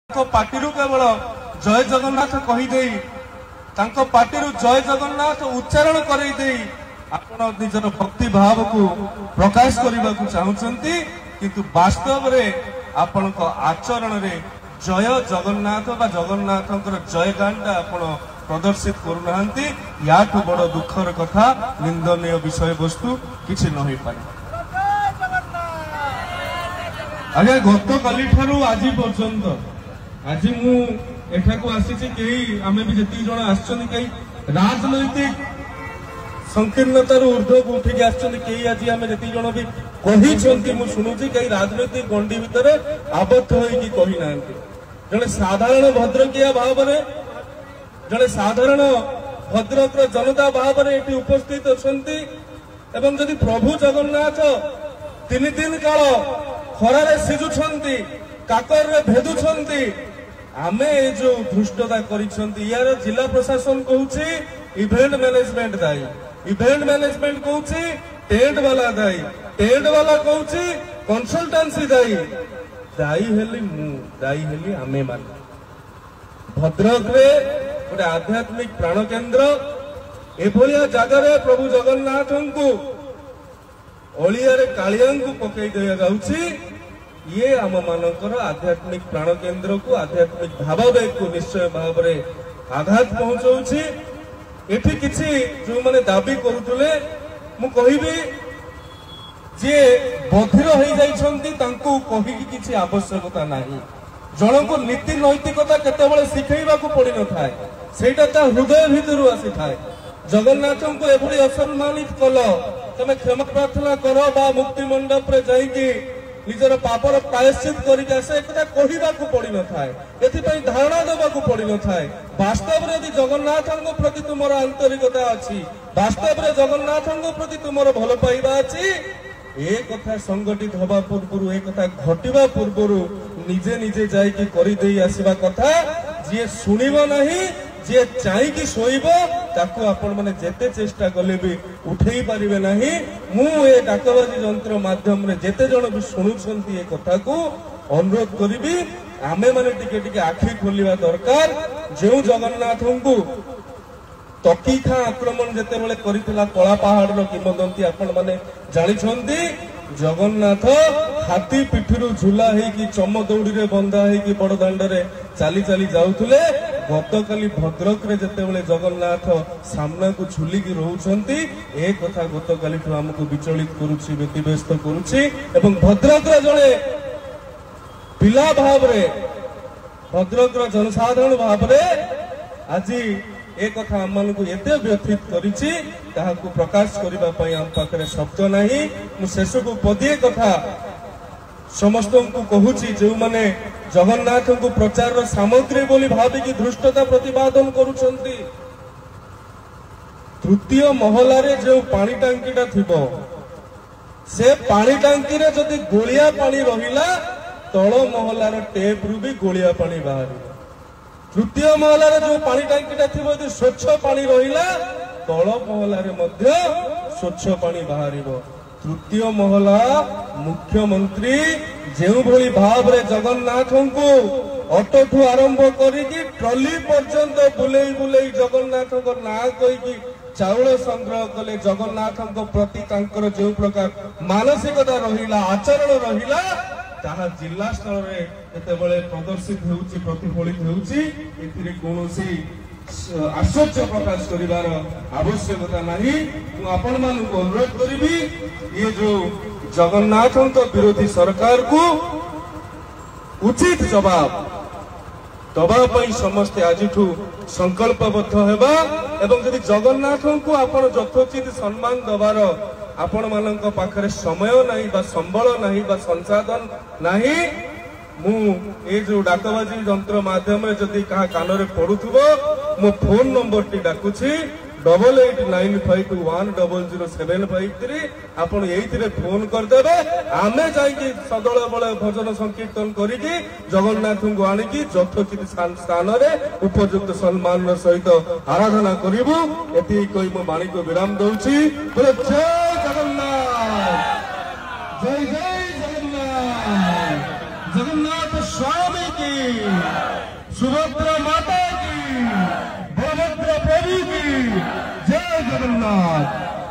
Party केवल जय Jagannath कहीदे party जय जगन्नाथ उच्चारण करदे आपण निजर भक्ति भाव को प्रकाश करने को चाहते किंतु वास्तव में आपण आचरण में जय जगन्नाथ बा जगन्नाथ जय गानटा आपण प्रदर्शित करूना या बड़ दुखर कथा निंदनीय विषय वस्तु किसी न हो पाए। आज्ञा गत काली ठारू आज पर्यंत आज मुझे आसी आम भी जी जन आसई राजनैतिक संकीर्णतार ऊर्ध्व को उठिक आज आम जी जन भी कही शुणुची कई राजनैतिक गंडी भितर आबद्ध होना जड़े साधारण भद्रकिया भाव में जड़े साधारण भद्रक जनता भाव में ये उपस्थित अच्छा जदि प्रभु जगन्नाथ 3 दिन काल खरार सिझुंट काकर भेदुंट आमे जो धृष्टता यार जिला प्रशासन कहूँ इवेंट मैनेजमेंट दायी इवेंट मैनेजमेंट कहूँ टेंट वाला दायी टेंट वाला कहूँ कंसल्टेंसी दायी दायी हेली मु दायी हेली आमे मान भद्रक रे गोटे आध्यात्मिक प्राण केन्द्र एभलिया जगार प्रभु जगन्नाथ को अलिया कालिया पकई दिया जाउछि ये आम मानकर आध्यात्मिक प्राण केन्द्र को आध्यात्मिक भावावेग को निश्चय भाव में आघात पहुंचाऊछि। एठी किछि जो माने दाबी करुतले मु कहिबी जे बधिर हो जाइछंती तांको कहिकी किछि आवश्यकता नाही जन को नीति नैतिकता केतेबेले शिखैबा को पड़ी न थाए सेटा ता हृदय भितरु आसी थाए जगन्नाथ को एभली असम्मानित कल तमे क्षमा प्रार्थना कर बा मुक्ति मंडप रे जाइकी निजर पापर प्रायश्चित करके कहवा पड़ न था एथि धारणा देवा पड़ न था वास्तव में जगन्नाथ प्रति तुम आंतरिकता अच्छी वास्तव में जगन्नाथ प्रति तुम भल पाइबा अच्छी ए कथा संगठित हवा पूर्व ए कथा घटवा पूर्व निजे निजे जाइकी करदे आसवा कथा जी शुणव नहीं जी चाहिए शोब ताको आपण माने जेते चेष्टा कले भी उठेई पारिबे नाही मु ए डाकबाजी यंत्र माध्यम रे जेते जण भी सुनुछंती ए कथा को अनुरोध करिबी आमे माने टिके टिके आखि खोलिबा दरकार जेउ जगन्नाथ को तकीखा आक्रमण जेते बेले करितला कला पहाड़ रो किंवदंती आपण माने जानिछंती जगन्नाथ हाथी पिठिरु झुला हेकी चम दौड़ी रे बंधा हेकी बड़ दांड रे चाली चाली जाउथुले गतकाली भद्रक रे जेते बेले जगन्नाथ सामना को झुलिकी रहउछंती ए कथा गतकाली ठु हमकु विचलित करूछि व्यतिव्यस्त करूछि एवं भद्रक रे जणे पिला भाव रे भद्रक रे जनसाधारण भाव रे आज ए कथा आम को एते व्यथित करिछि ताहाकु प्रकाश करिबा पई आम पाखरे शब्द नाही मु शेष को पदिए कथा समस्त को कहूछि जो माने जगन्नाथ को प्रचार सामग्री बोली भाविकी धृष्टता प्रतिपादन करुछंती तृतीय महला रे जो पानी टांकीटा थिबो से पानी टांकी रे जदि गोलिया पानी रहिला तळ महला रे टेप रु भी गोलिया पानी बाहर तृतीय महला रे जो पानी टांकीटा थिबो यदि स्वच्छ पानी रहिला तळ महला रे मध्य स्वच्छ पानी बाहरिबो तृतीय महला मुख्यमंत्री जो भली भाव रे जगन्नाथ को ऑटो ठू आरंभ करिकी ट्रॉली पर्यंत बुलेई बुलेई जगन्नाथ को ना कहिकी चाउल संग्रह कले जगन्नाथ को प्रति तांकर जो प्रकार मानसिकता रहिला आचरण रहिला ताहा जिला स्तर रे केतेबेले प्रदर्शित हेउची प्रतिफलित हेउची एथिरे कोनोसी आश्चर्य प्रकाश करिवार आवश्यकता नहीं मु आपण मानकु अनुरोध करिबी ये जो जगन्नाथ विरोधी सरकार को उचित जवाब दबा पई समस्ते आजिठू संकल्पबद्ध हेबा एवं यदि जगन्नाथ को आपण यथोचित सम्मान दबार आपण मानक पाखरे समय नहीं बा संबल नहीं बा संसाधन नहीं मु ए जो डाकबाजी यंत्र माध्यम जदि कहा कान रे पड़ुथबो मो फोन नंबर टी डाकुछि 889521000753 आपण एइथिरे फोन कर देबे आमे जाईकी सदळ बळ भजन संकीर्तन करिकी जगन्नाथ को आनिकी यथोचित स्थान रे उपयुक्त सम्मान सहित आराधना करिबु एति कोई मो बाणी को विराम दउछि बोले जय जगन्नाथ जय जय जगन्नाथ जगन्नाथ स्वामी की सुभद्रा माता की, बलभद्र प्रभु की जय जगन्नाथ।